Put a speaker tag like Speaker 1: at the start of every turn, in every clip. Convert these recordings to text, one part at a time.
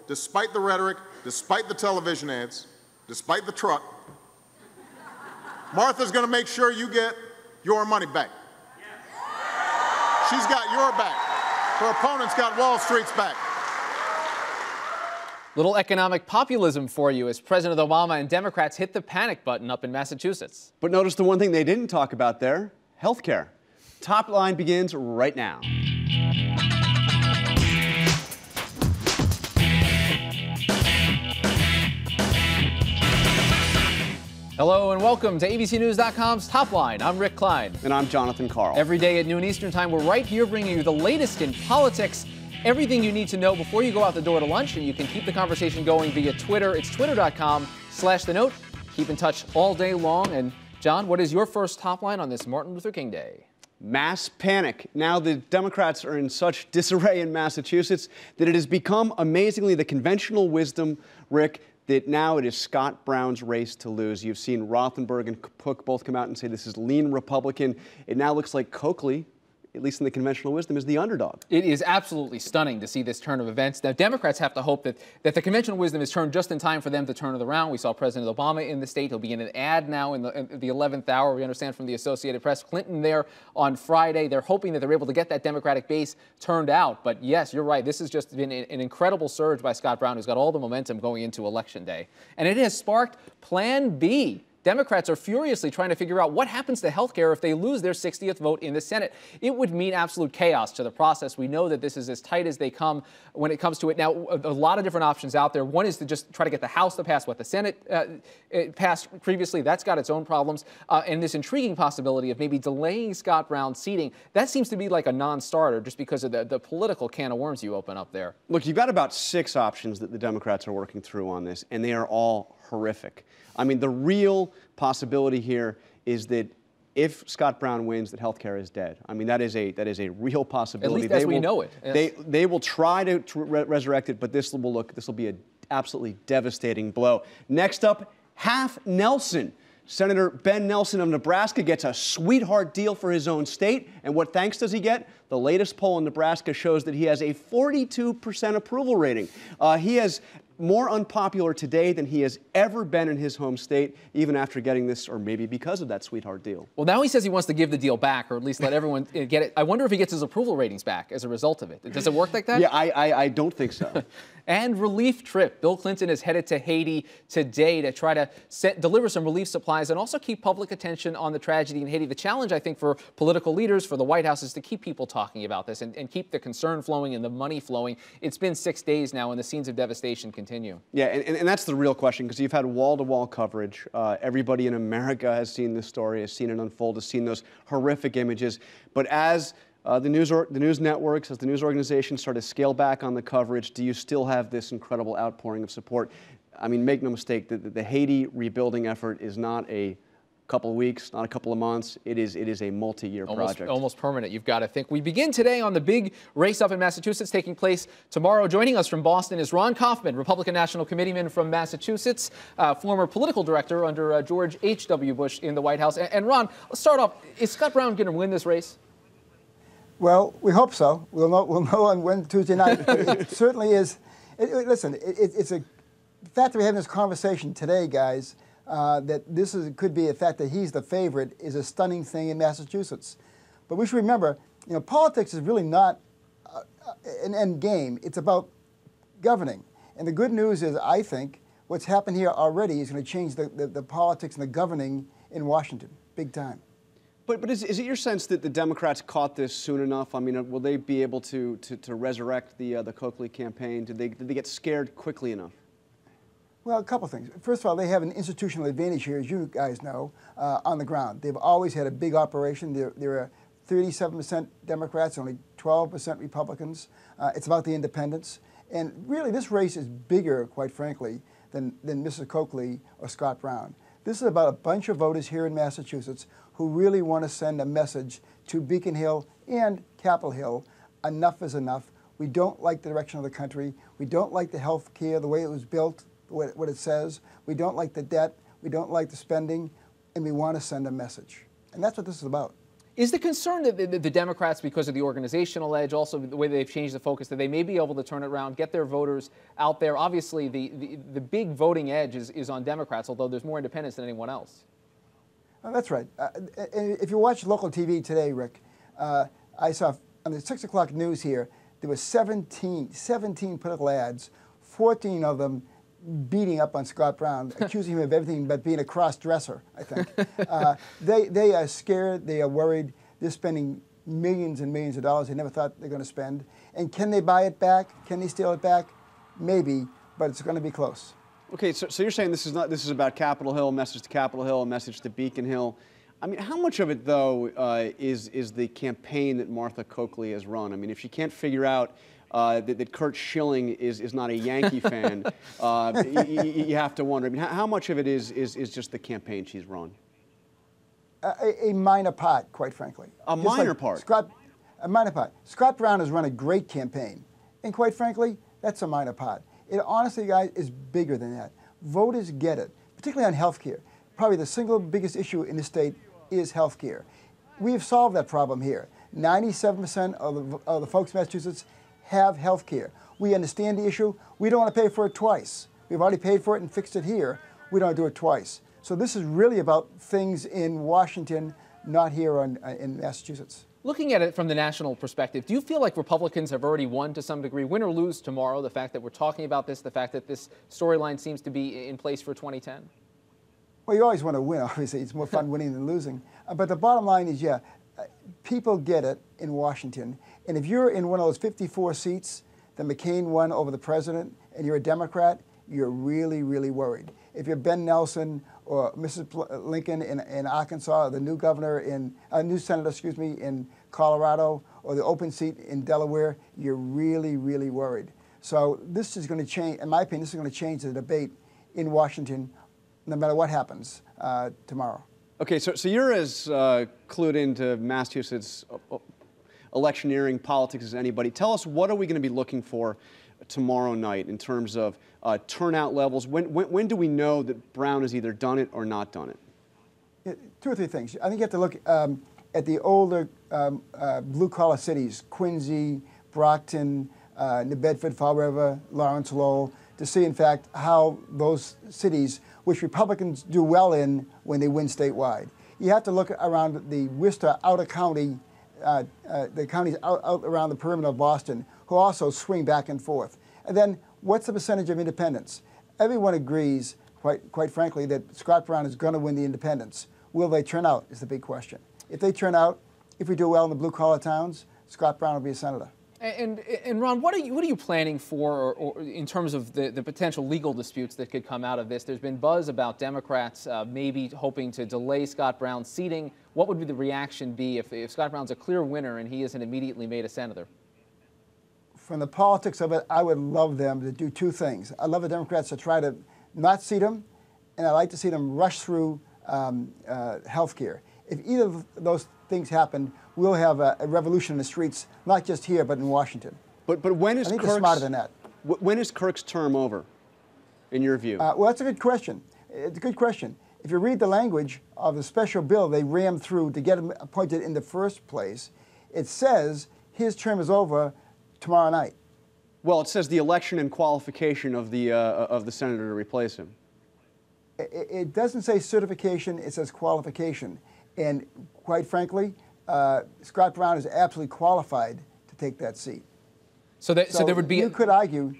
Speaker 1: despite the rhetoric, despite the television ads, despite the truck, Martha's going to make sure you get your money back. She's got your back. Her opponent's got Wall Street's back.
Speaker 2: Little economic populism for you as President Obama and Democrats hit the panic button up in Massachusetts.
Speaker 3: But notice the one thing they didn't talk about there, healthcare. Top line begins right now.
Speaker 2: Hello and welcome to ABCNews.com's Top Line. I'm Rick Klein.
Speaker 3: And I'm Jonathan Karl.
Speaker 2: Every day at noon Eastern Time, we're right here bringing you the latest in politics, everything you need to know before you go out the door to lunch, and you can keep the conversation going via Twitter. It's twitter.com/The Note. Keep in touch all day long. And John, what is your first top line on this Martin Luther King Day?
Speaker 3: Mass panic. Now the Democrats are in such disarray in Massachusetts that it has become amazingly the conventional wisdom, Rick, that now it is Scott Brown's race to lose. You've seen Rothenberg and Cook both come out and say this is lean Republican. It now looks like Coakley, at least in the conventional wisdom, is the underdog.
Speaker 2: It is absolutely stunning to see this turn of events. Now, Democrats have to hope that the conventional wisdom is turned just in time for them to turn it around. We saw President Obama in the state. He'll be in an ad now in the 11th hour. We understand from the Associated Press. Clinton there on Friday. They're hoping that they're able to get that Democratic base turned out. But yes, you're right. This has just been an incredible surge by Scott Brown, who's got all the momentum going into Election Day. And it has sparked Plan B. Democrats are furiously trying to figure out what happens to health care if they lose their 60th vote in the Senate. It would mean absolute chaos to the process. We know that this is as tight as they come when it comes to it. Now, a lot of different options out there. One is to just try to get the House to pass what the Senate passed previously. That's got its own problems. And this intriguing possibility of maybe delaying Scott Brown's seating, that seems to be like a non-starter just because of the political can of worms you open up there.
Speaker 3: Look, you've got about 6 options that the Democrats are working through on this, and they are all horrific. I mean, the real possibility here is that if Scott Brown wins, that health care is dead. I mean, that is a real possibility.
Speaker 2: At least as we know it. Yes.
Speaker 3: They will try to resurrect it, but this will be an absolutely devastating blow. Next up, Half Nelson. Senator Ben Nelson of Nebraska gets a sweetheart deal for his own state. And what thanks does he get? The latest poll in Nebraska shows that he has a 42% approval rating. He is more unpopular today than he has ever been in his home state, even after getting this, or maybe because of that sweetheart deal.
Speaker 2: Well, now he says he wants to give the deal back, or at least let everyone get it. I wonder if he gets his approval ratings back as a result of it. Does it work like that?
Speaker 3: Yeah, I don't think so.
Speaker 2: And relief trip. Bill Clinton is headed to Haiti today to try to deliver some relief supplies and also keep public attention on the tragedy in Haiti. The challenge, I think, for political leaders, for the White House, is to keep people talking about this and keep the concern flowing and the money flowing. It's been 6 days now, and the scenes of devastation continue.
Speaker 3: Yeah, and that's the real question, because you've had wall-to-wall coverage. Everybody in America has seen this story, has seen it unfold, has seen those horrific images. But as the news networks, as the news organizations start to scale back on the coverage, do you still have this incredible outpouring of support? I mean, make no mistake, the Haiti rebuilding effort is not a couple of weeks, not a couple of months. It is a multi-year project. Almost
Speaker 2: permanent, you've got to think. We begin today on the big race up in Massachusetts taking place tomorrow. Joining us from Boston is Ron Kaufman, Republican National Committeeman from Massachusetts, former political director under George H.W. Bush in the White House. And Ron, let's start off. Is Scott Brown going to win this race?
Speaker 4: Well, we hope so. We'll know on Wednesday, Tuesday night. It certainly is. Listen, it's a fact that we're having this conversation today, guys, that could be a fact that he's the favorite is a stunning thing in Massachusetts. But we should remember, politics is really not an end game. It's about governing. And the good news is, I think, what's happened here already is going to change the politics and the governing in Washington, big time.
Speaker 3: But is it your sense that the Democrats caught this soon enough? I mean, will they be able to resurrect the Coakley campaign? Did they get scared quickly enough?
Speaker 4: Well, a couple things. First of all, they have an institutional advantage here, as you guys know, on the ground. They've always had a big operation. There are 37% Democrats, only 12% Republicans. It's about the independents. And really, this race is bigger, quite frankly, than Mrs. Coakley or Scott Brown. This is about a bunch of voters here in Massachusetts who really want to send a message to Beacon Hill and Capitol Hill. Enough is enough. We don't like the direction of the country. We don't like the health care, the way it was built, what it says. We don't like the debt. We don't like the spending. And we want to send a message. And that's what this is about.
Speaker 2: Is the concern that the Democrats, because of the organizational edge, also the way they've changed the focus, that they may be able to turn it around, get their voters out there? Obviously, the big voting edge is on Democrats, although there's more independents than anyone else.
Speaker 4: That's right. If you watch local TV today, Rick, I saw on the 6 o'clock news here, there were 17 political ads, 14 of them beating up on Scott Brown, accusing him of everything but being a cross-dresser, I think. They are scared. They are worried. They're spending millions and millions of dollars they never thought they're going to spend. And can they buy it back? Can they steal it back? Maybe, but it's going to be close.
Speaker 3: Okay, so you're saying this is about Capitol Hill, a message to Capitol Hill, a message to Beacon Hill. I mean, how much of it, though, is the campaign that Martha Coakley has run? I mean, if she can't figure out that Curt Schilling is not a Yankee fan, you have to wonder. I mean, how much of it is just the campaign she's run?
Speaker 4: A minor part, quite frankly.
Speaker 3: A minor part?
Speaker 4: A minor part. Scott Brown has run a great campaign. And quite frankly, that's a minor part. It honestly, guys, is bigger than that. Voters get it, particularly on health care. Probably the single biggest issue in the state is health care. We have solved that problem here. 97% of the folks in Massachusetts have health care. We understand the issue. We don't want to pay for it twice. We've already paid for it and fixed it here. We don't want to do it twice. So this is really about things in Washington, not here in Massachusetts.
Speaker 2: Looking at it from the national perspective, do you feel like Republicans have already won to some degree, win or lose tomorrow, the fact that we're talking about this, the fact that this storyline seems to be in place for 2010?
Speaker 4: Well, you always want to win, obviously. It's more fun winning than losing. But the bottom line is, yeah, people get it in Washington. And if you're in one of those 54 seats that McCain won over the president and you're a Democrat, you're really, really worried. If you're Ben Nelson or Mrs. Lincoln in Arkansas, or the new governor new senator, in Colorado, or the open seat in Delaware, you're really, really worried. So this is going to change, in my opinion, this is going to change the debate in Washington no matter what happens tomorrow.
Speaker 3: Okay, so you're as clued into Massachusetts electioneering politics as anybody. Tell us, what are we going to be looking for tomorrow night in terms of turnout levels? When do we know that Brown has either done it or not done it?
Speaker 4: Yeah, two or three things. I think you have to look at the older blue-collar cities, Quincy, Brockton, New Bedford, Fall River, Lawrence, Lowell, to see, in fact, how those cities, which Republicans do well in when they win statewide. You have to look around the Worcester outer county, the counties out around the perimeter of Boston, who also swing back and forth. And then, what's the percentage of independents? Everyone agrees, quite frankly, that Scott Brown is going to win the independents. Will they turn out is the big question. If they turn out, if we do well in the blue-collar towns, Scott Brown will be a senator.
Speaker 2: And Ron, what are you planning for or in terms of the potential legal disputes that could come out of this? There's been buzz about Democrats maybe hoping to delay Scott Brown's seating. What would the reaction be if Scott Brown's a clear winner and he isn't immediately made a senator?
Speaker 4: From the politics of it, I would love them to do two things. I'd love the Democrats to try to not seat him, and I'd like to see them rush through health care. If either of those things happen, we'll have a revolution in the streets, not just here, but in Washington.
Speaker 3: But when is
Speaker 4: I think they're smarter than that.
Speaker 3: When is Kirk's term over, in your view?
Speaker 4: Well, that's a good question. It's a good question. If you read the language of the special bill they rammed through to get him appointed in the first place, it says his term is over tomorrow night.
Speaker 3: Well, it says the election and qualification of the senator to replace him.
Speaker 4: It doesn't say certification, it says qualification. And quite frankly, Scott Brown is absolutely qualified to take that seat.
Speaker 2: So there would be...
Speaker 4: You could argue...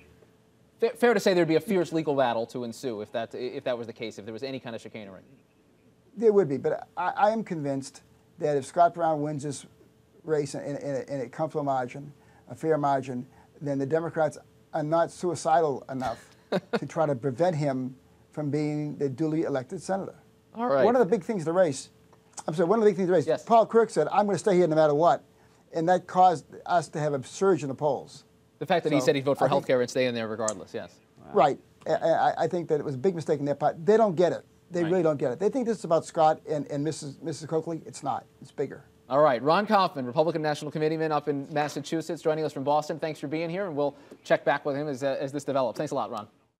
Speaker 2: Fair to say there'd be a fierce legal battle to ensue if that was the case, if there was any kind of chicanery.
Speaker 4: There would be, but I am convinced that if Scott Brown wins this race in a comfortable margin, a fair margin, then the Democrats are not suicidal enough to try to prevent him from being the duly elected senator.
Speaker 2: All right.
Speaker 4: One of the big things of the race,
Speaker 2: yes.
Speaker 4: Paul Kirk said, I'm going to stay here no matter what, and that caused us to have a surge in the polls.
Speaker 2: The fact that he said he'd vote for health care and stay in there regardless, yes.
Speaker 4: Wow. Right. I think that it was a big mistake in their part. They don't get it. They really don't get it. They think this is about Scott and Mrs. Coakley. It's not. It's bigger.
Speaker 2: All right. Ron Kaufman, Republican National Committeeman up in Massachusetts, joining us from Boston. Thanks for being here, and we'll check back with him as this develops. Thanks a lot, Ron.